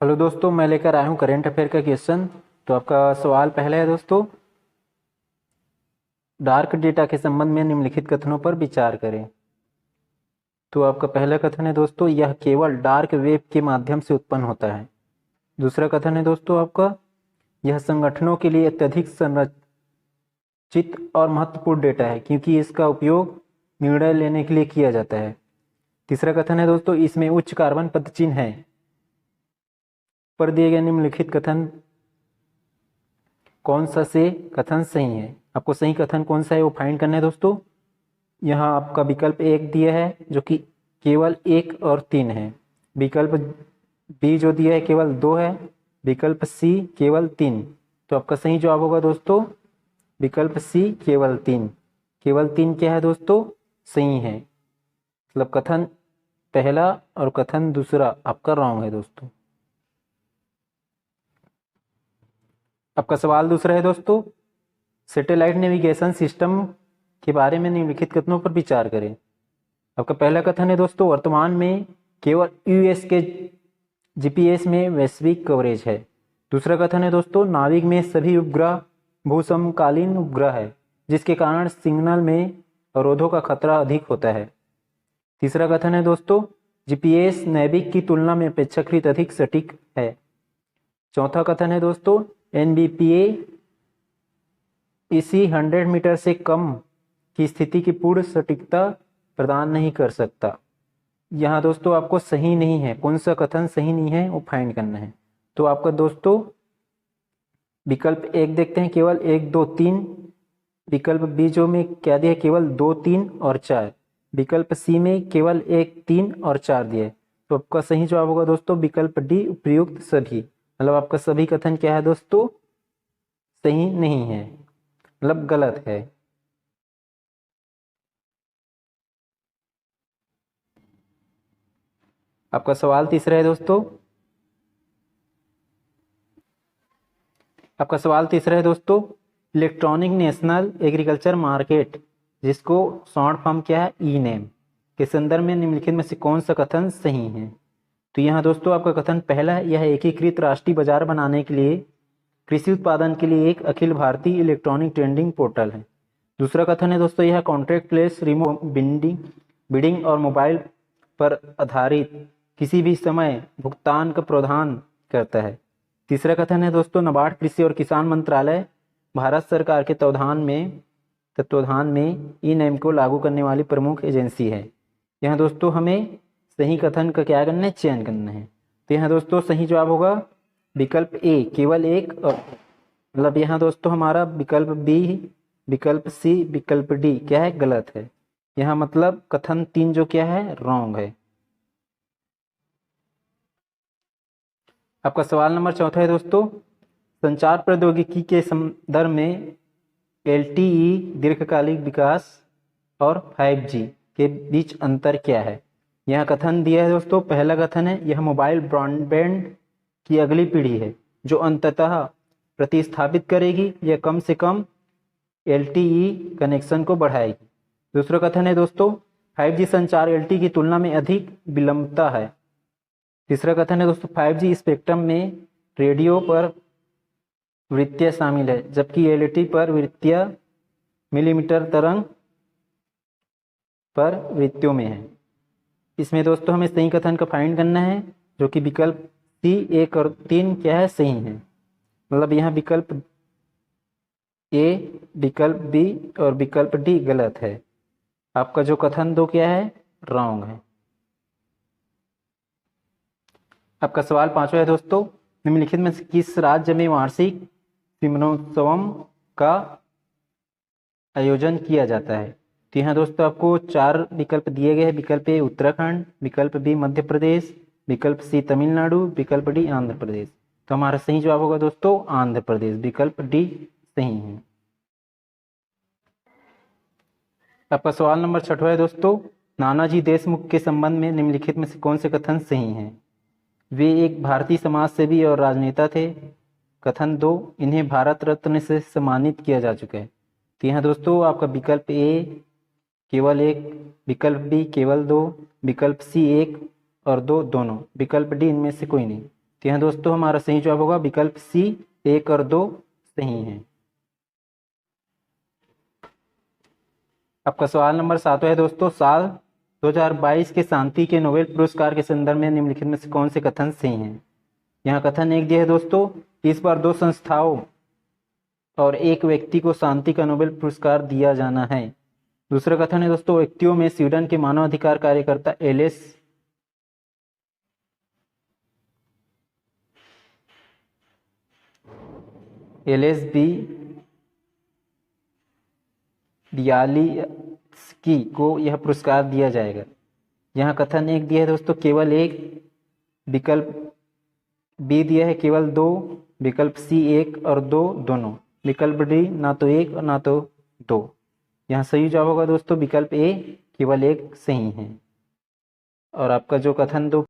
Hello दोस्तों, मैं लेकर आया हूँ करेंट अफेयर का क्वेश्चन। तो आपका सवाल पहला है दोस्तों, डार्क डेटा के संबंध में निम्नलिखित कथनों पर विचार करें। तो आपका पहला कथन है दोस्तों, यह केवल डार्क वेब के माध्यम से उत्पन्न होता है। दूसरा कथन है दोस्तों आपका, यह संगठनों के लिए अत्यधिक संरचित और महत्वपूर्ण डेटा है क्योंकि इसका उपयोग निर्णय लेने के लिए किया जाता है। तीसरा कथन है दोस्तों, इसमें उच्च कार्बन पदचिह्न है। पर दिए गए निम्नलिखित कथन कौन सा से कथन सही है। आपको सही कथन कौन सा है वो फाइंड करना है दोस्तों। यहाँ आपका विकल्प 1 दिया है जो कि केवल 1 और 3 है। विकल्प बी जो दिया है केवल 2 है। विकल्प सी केवल 3। तो आपका सही जवाब होगा दोस्तों विकल्प सी केवल 3। केवल 3 क्या है दोस्तों, सही है। मतलब कथन पहला और कथन दूसरा आपका रॉन्ग है दोस्तों। आपका सवाल दूसरा है दोस्तों, सैटेलाइट नेविगेशन सिस्टम के बारे में निम्नलिखित कथनों पर विचार करें। आपका पहला कथन है दोस्तों, वर्तमान में केवल यूएस के जीपीएस में वैश्विक कवरेज है। दूसरा कथन है दोस्तों, नाविक में सभी उपग्रह भूसमकालीन उपग्रह है जिसके कारण सिग्नल में अवरोधों का खतरा अधिक होता है। तीसरा कथन है दोस्तों, जीपीएस नाविक की तुलना में अपेक्षाकृत अधिक सटीक है। चौथा कथन है दोस्तों, एनबीपीए इसी 100 मीटर से कम की स्थिति की पूर्ण सटीकता प्रदान नहीं कर सकता। यहाँ दोस्तों आपको सही नहीं है, कौन सा कथन सही नहीं है वो फाइंड करना है। तो आपका दोस्तों विकल्प 1 देखते हैं, केवल 1 2 3। विकल्प बी जो में क्या दिया, केवल 2 3 और 4। विकल्प सी में केवल 1 3 और 4 दिए। तो आपका सही जवाब होगा दोस्तों विकल्प डी, उपयुक्त सभी। मतलब आपका सभी कथन क्या है दोस्तों, सही नहीं है, मतलब गलत है। आपका सवाल तीसरा है दोस्तों, आपका सवाल तीसरा है दोस्तों, इलेक्ट्रॉनिक नेशनल एग्रीकल्चर मार्केट जिसको शॉर्ट फॉर्म क्या है ई नेम के संदर्भ में निम्नलिखित में से कौन सा कथन सही है। तो यहाँ दोस्तों आपका कथन पहला है, यह एकीकृत राष्ट्रीय बाजार बनाने के लिए कृषि उत्पादन के लिए एक Akhil Bharatiya electronic trading portal है। दूसरा कथन है दोस्तों, यह कॉन्ट्रैक्ट लेस रिमोट बिडिंग और मोबाइल पर आधारित किसी भी समय भुगतान का प्रावधान करता है। तीसरा कथन है दोस्तों, नाबार्ड कृषि और किसान मंत्रालय भारत सरकार के तत्वाधान में ई नेम को लागू करने वाली प्रमुख एजेंसी है। यहाँ दोस्तों हमें सही कथन का क्या करना है, चयन करना है। तो यहाँ दोस्तों सही जवाब होगा विकल्प ए केवल 1 और मतलब यहाँ दोस्तों हमारा विकल्प बी, विकल्प सी, विकल्प डी क्या है, गलत है। यहाँ मतलब कथन 3 जो क्या है, रॉन्ग है। आपका सवाल नंबर चौथा है दोस्तों, संचार प्रौद्योगिकी के संदर्भ में एलटीई दीर्घकालिक विकास और 5G के बीच अंतर क्या है। यह कथन दिया है दोस्तों, पहला कथन है यह मोबाइल ब्रॉडबैंड की अगली पीढ़ी है जो अंततः प्रतिस्थापित करेगी या कम से कम एलटीई कनेक्शन को बढ़ाएगी। दूसरा कथन है दोस्तों, 5G संचार LTE की तुलना में अधिक विलंबता है। तीसरा कथन है दोस्तों, 5G स्पेक्ट्रम में रेडियो पर वृत्तीय शामिल है जबकि LTE पर वृत्तीय मिलीमीटर तरंग पर वृत्तियों में है। इसमें दोस्तों हमें सही कथन का फाइंड करना है जो कि विकल्प सी 1 और 3 क्या है, सही है। मतलब यहाँ विकल्प ए, विकल्प बी और विकल्प डी गलत है। आपका जो कथन 2 क्या है, रॉन्ग है। आपका सवाल पांचवा है दोस्तों, निम्नलिखित में से किस राज्य में वार्षिक सिमनोत्सवम का आयोजन किया जाता है। तो यहाँ दोस्तों आपको 4 विकल्प दिए गए हैं। विकल्प ए उत्तराखंड, विकल्प बी मध्य प्रदेश, विकल्प सी तमिलनाडु, विकल्प डी आंध्र प्रदेश। तो हमारा सही जवाब होगा दोस्तों आंध्र प्रदेश, विकल्प डी सही है। आपका सवाल नंबर 6 है दोस्तों, नानाजी देशमुख के संबंध में निम्नलिखित में से कौन से कथन सही हैं। वे एक भारतीय समाज सेवी और राजनेता थे। कथन 2, इन्हें भारत रत्न से सम्मानित किया जा चुका है। तो यहाँ दोस्तों आपका विकल्प ए केवल 1, विकल्प बी केवल 2, विकल्प सी 1 और 2 दोनों, विकल्प डी इनमें से कोई नहीं। तो यहाँ दोस्तों हमारा सही जवाब होगा विकल्प सी, 1 और 2 सही है। आपका सवाल नंबर 7 है दोस्तों, साल 2022 के शांति के नोबेल पुरस्कार के संदर्भ में निम्नलिखित में से कौन से कथन सही हैं। यहाँ कथन 1 दिया है दोस्तों, इस बार 2 संस्थाओं और 1 व्यक्ति को शांति का नोबेल पुरस्कार दिया जाना है। दूसरा कथन है दोस्तों, व्यक्तियों में स्वीडन के मानवाधिकार कार्यकर्ता LSB बियालिस्की को यह पुरस्कार दिया जाएगा। यहाँ कथन 1 दिया है दोस्तों, केवल 1, विकल्प बी दिया है केवल 2, विकल्प सी 1 और 2 दोनों, विकल्प डी ना तो 1 और ना तो 2। यहाँ सही जवाब होगा दोस्तों विकल्प ए, केवल 1 सही है। और आपका जो कथन 2